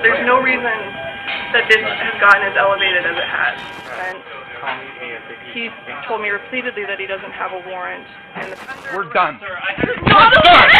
There's no reason that this has gotten as elevated as it has. And he's told me repeatedly that he doesn't have a warrant. And we're done. We're done!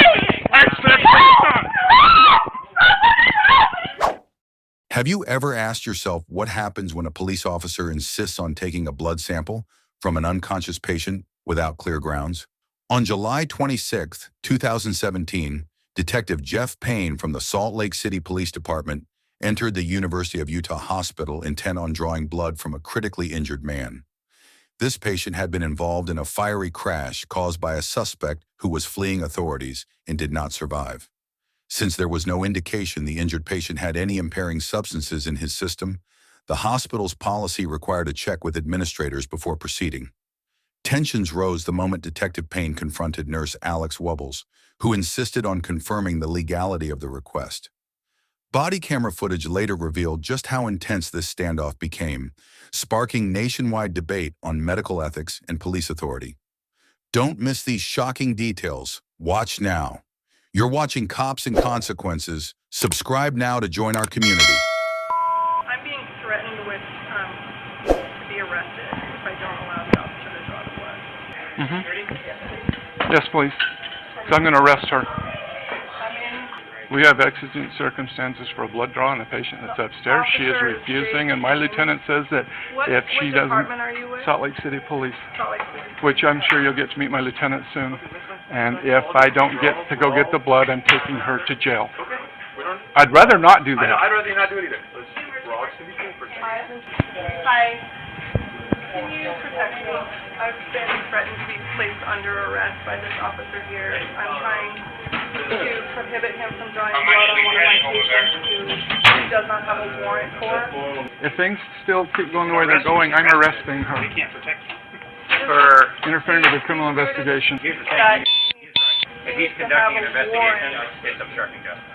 Have you ever asked yourself what happens when a police officer insists on taking a blood sample from an unconscious patient without clear grounds? On July 26, 2017, Detective Jeff Payne from the Salt Lake City Police Department entered the University of Utah Hospital intent on drawing blood from a critically injured man. This patient had been involved in a fiery crash caused by a suspect who was fleeing authorities and did not survive. Since there was no indication the injured patient had any impairing substances in his system, the hospital's policy required a check with administrators before proceeding. Tensions rose the moment Detective Payne confronted nurse Alex Wubbles, who insisted on confirming the legality of the request. Body camera footage later revealed just how intense this standoff became, sparking nationwide debate on medical ethics and police authority. Don't miss these shocking details. Watch now. You're watching Cops and Consequences. Subscribe now to join our community. I'm being threatened with to be arrested if I don't allow the officer to draw the blood. Yes, please. So I'm going to arrest her. We have exigent circumstances for a blood draw on a patient that's upstairs. She is refusing, and my lieutenant says that if she doesn't... What department are you with? Salt Lake City Police. Salt Lake City. Which I'm sure you'll get to meet my lieutenant soon. And if I don't get to go get the blood, I'm taking her to jail. I'd rather not do that. I'd rather you not do it either. We're all just going to be protected. Hi. Can you protect me? I've been threatened to be placed under arrest by this officer here. I'm trying to prohibit him from drawing blood on one of my patients who he does not have a warrant for. If things still keep going the way they're going, I'm arresting her. We can't protect you. For interfering with a criminal investigation. Here's the thing. If he's conducting an investigation, it's obstructing justice.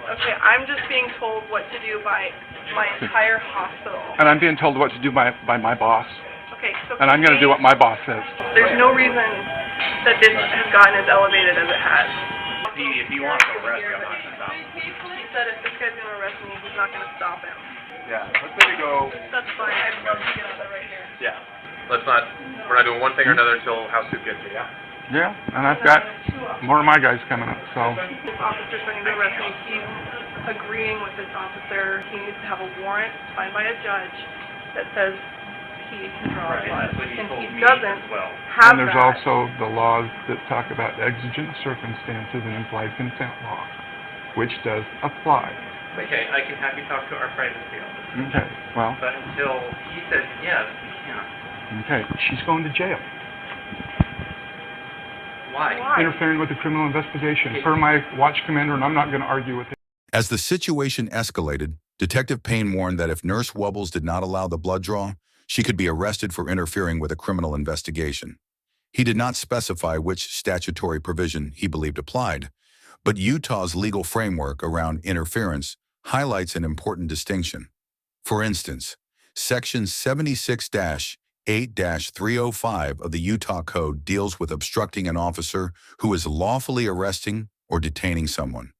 Okay, I'm just being told what to do by my entire hospital. And I'm being told what to do by my boss. Okay, so and I'm going to do what my boss says. There's no reason that this has gotten as elevated as it has. If he wants to arrest you, I'm not going to stop him. He said if this guy's going to arrest me, he's not going to stop him. Yeah, let's let it go. That's fine. I'd love to get that right here. Yeah. We're not doing one thing or another until House Soup gets here, yeah? Yeah, and I've got more of my guys coming up, so. This officer's trying to arrest me. He's agreeing with this officer. He needs to have a warrant signed by a judge that says he can draw blood. And he doesn't have that. And there's also the laws that talk about exigent circumstances and implied consent law, which does apply. Okay, I can have you talk to our privacy officer. Okay, well. But until he says yes, we can't. Okay, she's going to jail. Why? Interfering with the criminal investigation. Per my watch commander, and I'm not going to argue with him. As the situation escalated, Detective Payne warned that if Nurse Wubbles did not allow the blood draw, she could be arrested for interfering with a criminal investigation. He did not specify which statutory provision he believed applied, but Utah's legal framework around interference highlights an important distinction. For instance, Section 76-8-305 of the Utah Code deals with obstructing an officer who is lawfully arresting or detaining someone.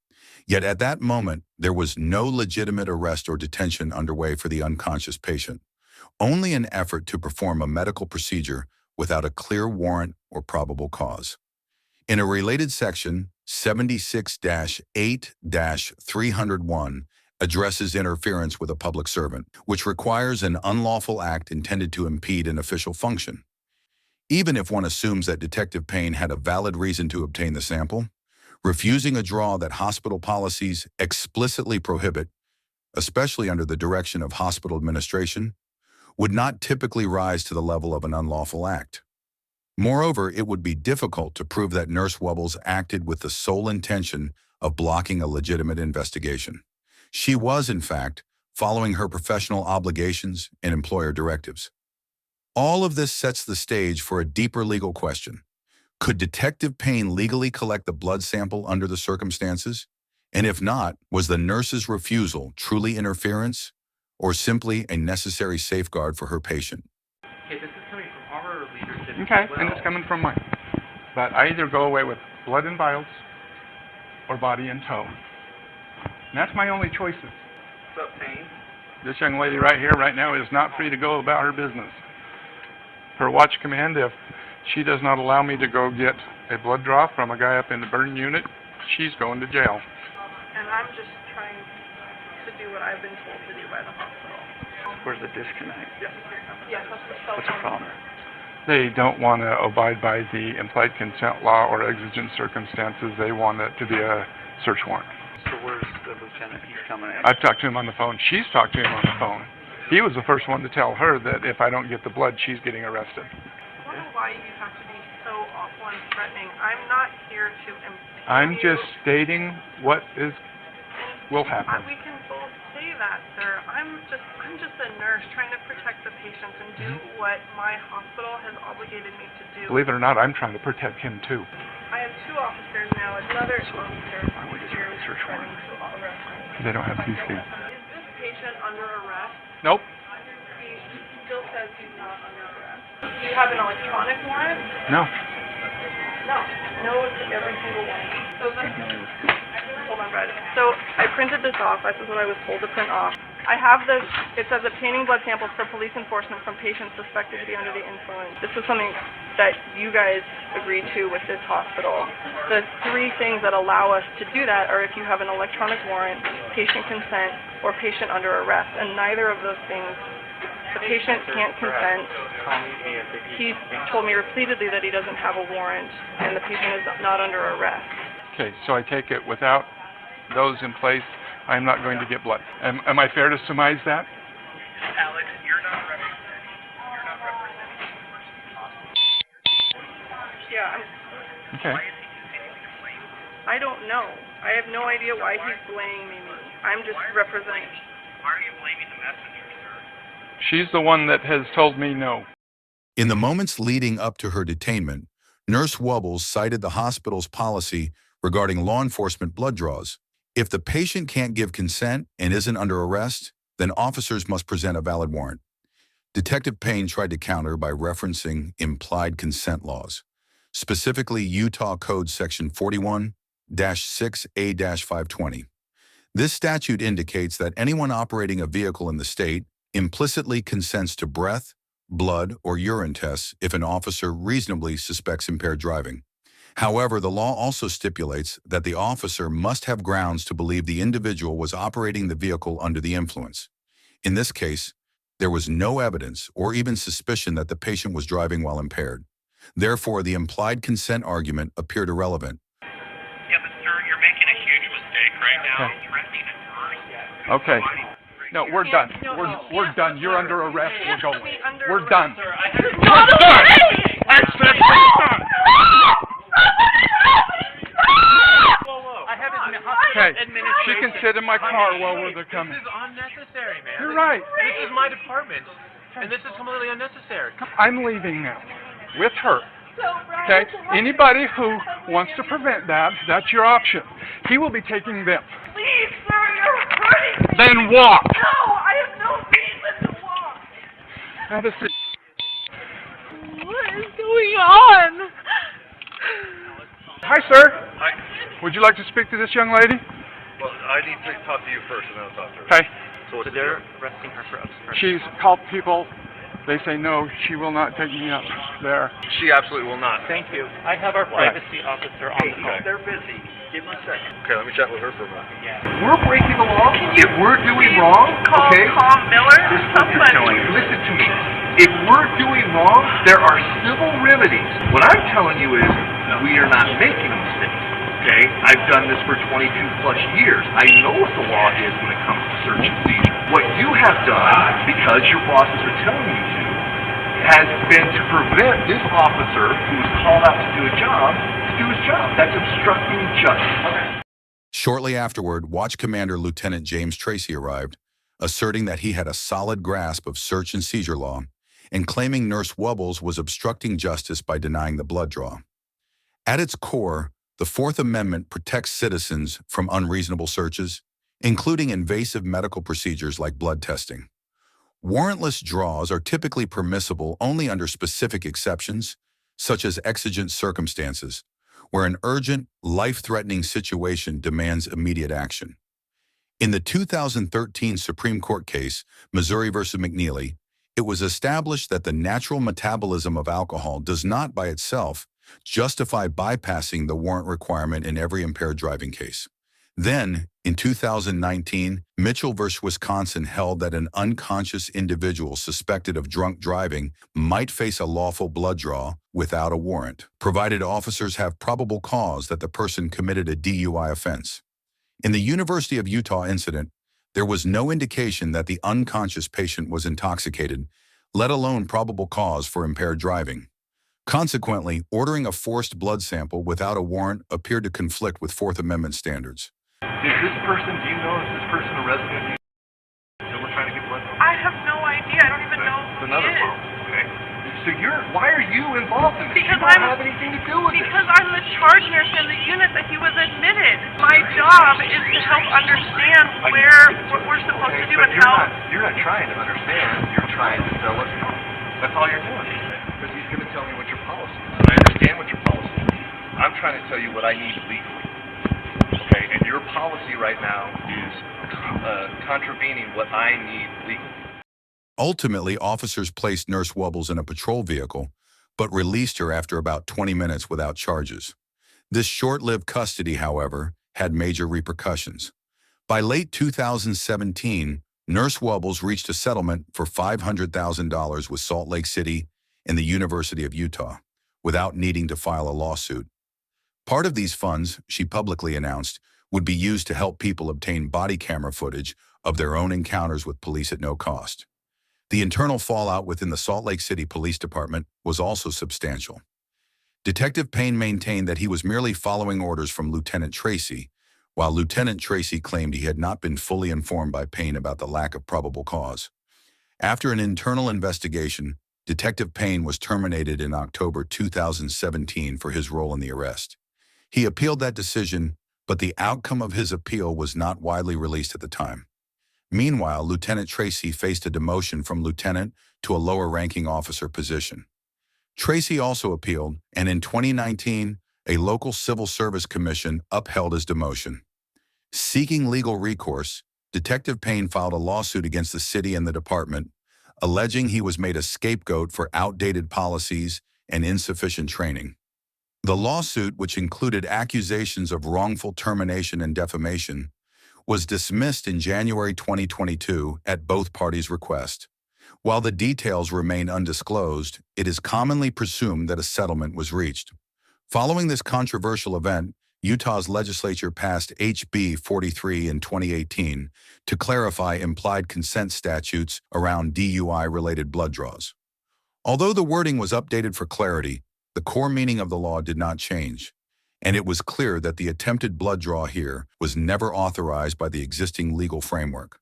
Yet at that moment, there was no legitimate arrest or detention underway for the unconscious patient, only an effort to perform a medical procedure without a clear warrant or probable cause. In a related section, 76-8-301 addresses interference with a public servant, which requires an unlawful act intended to impede an official function. Even if one assumes that Detective Payne had a valid reason to obtain the sample, refusing a draw that hospital policies explicitly prohibit, especially under the direction of hospital administration, would not typically rise to the level of an unlawful act. Moreover, it would be difficult to prove that Nurse Wubbles acted with the sole intention of blocking a legitimate investigation. She was, in fact, following her professional obligations and employer directives. All of this sets the stage for a deeper legal question. Could Detective Payne legally collect the blood sample under the circumstances? And if not, was the nurse's refusal truly interference or simply a necessary safeguard for her patient? Okay, this is coming from our leadership. Okay, and it's coming from mine. But I either go away with blood in vials or body in tow. And that's my only choices. up, Payne? This young lady right here, right now, is not free to go about her business. Her watch command, if she does not allow me to go get a blood draw from a guy up in the burn unit, she's going to jail. And I'm just trying to do what I've been told to do by the hospital. Where's the disconnect? Yes, that's the cell What's the phone. problem? They don't want to abide by the implied consent law or exigent circumstances. They want it to be a search warrant. So where's the lieutenant? He's coming in. I've talked to him on the phone. She's talked to him on the phone. He was the first one to tell her that if I don't get the blood, she's getting arrested. I don't know why you have to be so awful and threatening. I'm not here to impede I'm you. just stating what will happen. We can both say that, sir. I'm just a nurse trying to protect the patients and do what my hospital has obligated me to do. Believe it or not, I'm trying to protect him too. I have two officers now. Another officer Why would you here get a is search threatening warrant? to arrest me. They don't have PC. Is this patient under arrest? Nope. He still says he's not under arrest. Do you have an electronic warrant? No. No. No to every single one. So hold on, Brad. So I printed this off. This is what I was told to print off. I have this. It says obtaining blood samples for police enforcement from patients suspected to be under the influence. This is something that you guys agreed to with this hospital. The three things that allow us to do that are if you have an electronic warrant, patient consent, or patient under arrest. And neither of those things, the patient can't consent. He's told me repeatedly that he doesn't have a warrant, and the patient is not under arrest. Okay, so I take it without those in place, I'm not going to get blood. Am I fair to surmise that? Alex, you're not representing the hospital. Yeah, Okay. I don't know. I have no idea why he's blaming me. I'm just representing. Why are you blaming the messenger, sir? She's the one that has told me no. In the moments leading up to her detainment, Nurse Wubbles cited the hospital's policy regarding law enforcement blood draws. If the patient can't give consent and isn't under arrest, then officers must present a valid warrant. Detective Payne tried to counter by referencing implied consent laws, specifically Utah Code Section 41-6A-520. This statute indicates that anyone operating a vehicle in the state implicitly consents to breath, blood, or urine tests if an officer reasonably suspects impaired driving. However, the law also stipulates that the officer must have grounds to believe the individual was operating the vehicle under the influence. In this case, there was no evidence or even suspicion that the patient was driving while impaired. Therefore, the implied consent argument appeared irrelevant. Yeah, but sir, you're making a huge mistake right now. Threatening a nurse. Okay. No, we're done. No, We're done. You're under arrest. We're going. Be under We're arrest. done. Sir, I This is have not okay! I said we're done. I have Okay. She can sit in my car while we're coming. This is unnecessary, man. You're right. This is my department, and this is completely unnecessary. I'm leaving now with her. Okay? Anybody who wants to prevent that, that's your option. He will be taking them. Please, sir, you're hurting me. Then walk. No, I have no reason to walk. Have a seat. What is going on? Hi, sir. Hi. Would you like to speak to this young lady? Well, I need to talk to you first, and then I'll talk to her. Okay. So what's So the they're deal? arresting her for obstruction. She's called people. They say no, she will not take me up there. She absolutely will not. Thank you. I have our privacy officer on the phone. They're busy. Give them a second. Okay, let me chat with her for a moment. We're breaking the law. If we're doing wrong, Call okay? Tom Miller. Somebody, listen to me. If we're doing wrong, there are civil remedies. What I'm telling you is, we are not making a mistake. Okay? I've done this for 22 plus years. I know what the law is when it comes to search and seizure. What you have done, because your bosses are telling you to, has been to prevent this officer who was called out to do a job to do his job. That's obstructing justice. Shortly afterward, Watch Commander Lieutenant James Tracy arrived, asserting that he had a solid grasp of search and seizure law and claiming Nurse Wubbles was obstructing justice by denying the blood draw. At its core, the Fourth Amendment protects citizens from unreasonable searches, including invasive medical procedures like blood testing. Warrantless draws are typically permissible only under specific exceptions, such as exigent circumstances, where an urgent, life-threatening situation demands immediate action. In the 2013 Supreme Court case, Missouri versus McNeely, it was established that the natural metabolism of alcohol does not by itself justify bypassing the warrant requirement in every impaired driving case. Then, in 2019, Mitchell versus Wisconsin held that an unconscious individual suspected of drunk driving might face a lawful blood draw without a warrant, provided officers have probable cause that the person committed a DUI offense. In the University of Utah incident, there was no indication that the unconscious patient was intoxicated, let alone probable cause for impaired driving. Consequently, ordering a forced blood sample without a warrant appeared to conflict with Fourth Amendment standards. Is this person, do you know, is this person a resident that we're trying to get blood from? I have no idea. I don't even know It's who another he is. problem, okay? So why are you involved in this? Because you don't I'm- have anything to do with it. Because I'm the charge nurse in the unit that he was admitted. My job is to help understand what we're supposed to do But and how. you're not trying to understand, you're trying to sell us hope. That's all you're doing. Because he's going to tell me what your policy is. I understand what your policy is. I'm trying to tell you what I need legally. Okay, and your policy right now is contravening what I need legally. Ultimately, officers placed Nurse Wubbles in a patrol vehicle, but released her after about 20 minutes without charges. This short-lived custody, however, had major repercussions. By late 2017, Nurse Wubbles reached a settlement for $500,000 with Salt Lake City and the University of Utah, without needing to file a lawsuit. Part of these funds, she publicly announced, would be used to help people obtain body camera footage of their own encounters with police at no cost. The internal fallout within the Salt Lake City Police Department was also substantial. Detective Payne maintained that he was merely following orders from Lieutenant Tracy, while Lieutenant Tracy claimed he had not been fully informed by Payne about the lack of probable cause. After an internal investigation, Detective Payne was terminated in October 2017 for his role in the arrest. He appealed that decision, but the outcome of his appeal was not widely released at the time. Meanwhile, Lieutenant Tracy faced a demotion from lieutenant to a lower-ranking officer position. Tracy also appealed, and in 2019, a local civil service commission upheld his demotion. Seeking legal recourse, Detective Payne filed a lawsuit against the city and the department, alleging he was made a scapegoat for outdated policies and insufficient training. The lawsuit, which included accusations of wrongful termination and defamation, was dismissed in January 2022 at both parties' request. While the details remain undisclosed, it is commonly presumed that a settlement was reached. Following this controversial event, Utah's legislature passed HB 43 in 2018 to clarify implied consent statutes around DUI-related blood draws. Although the wording was updated for clarity, the core meaning of the law did not change, and it was clear that the attempted blood draw here was never authorized by the existing legal framework.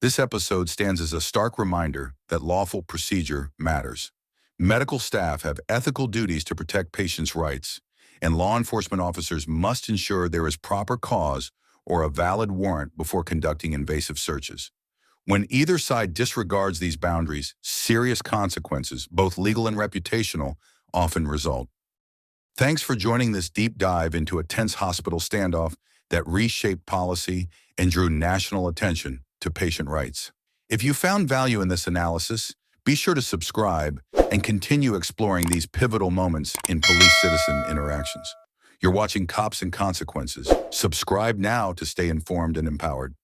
This episode stands as a stark reminder that lawful procedure matters. Medical staff have ethical duties to protect patients' rights, and law enforcement officers must ensure there is proper cause or a valid warrant before conducting invasive searches. When either side disregards these boundaries, serious consequences, both legal and reputational, often result. Thanks for joining this deep dive into a tense hospital standoff that reshaped policy and drew national attention to patient rights. If you found value in this analysis, be sure to subscribe and continue exploring these pivotal moments in police-citizen interactions. You're watching Cops and Consequences. Subscribe now to stay informed and empowered.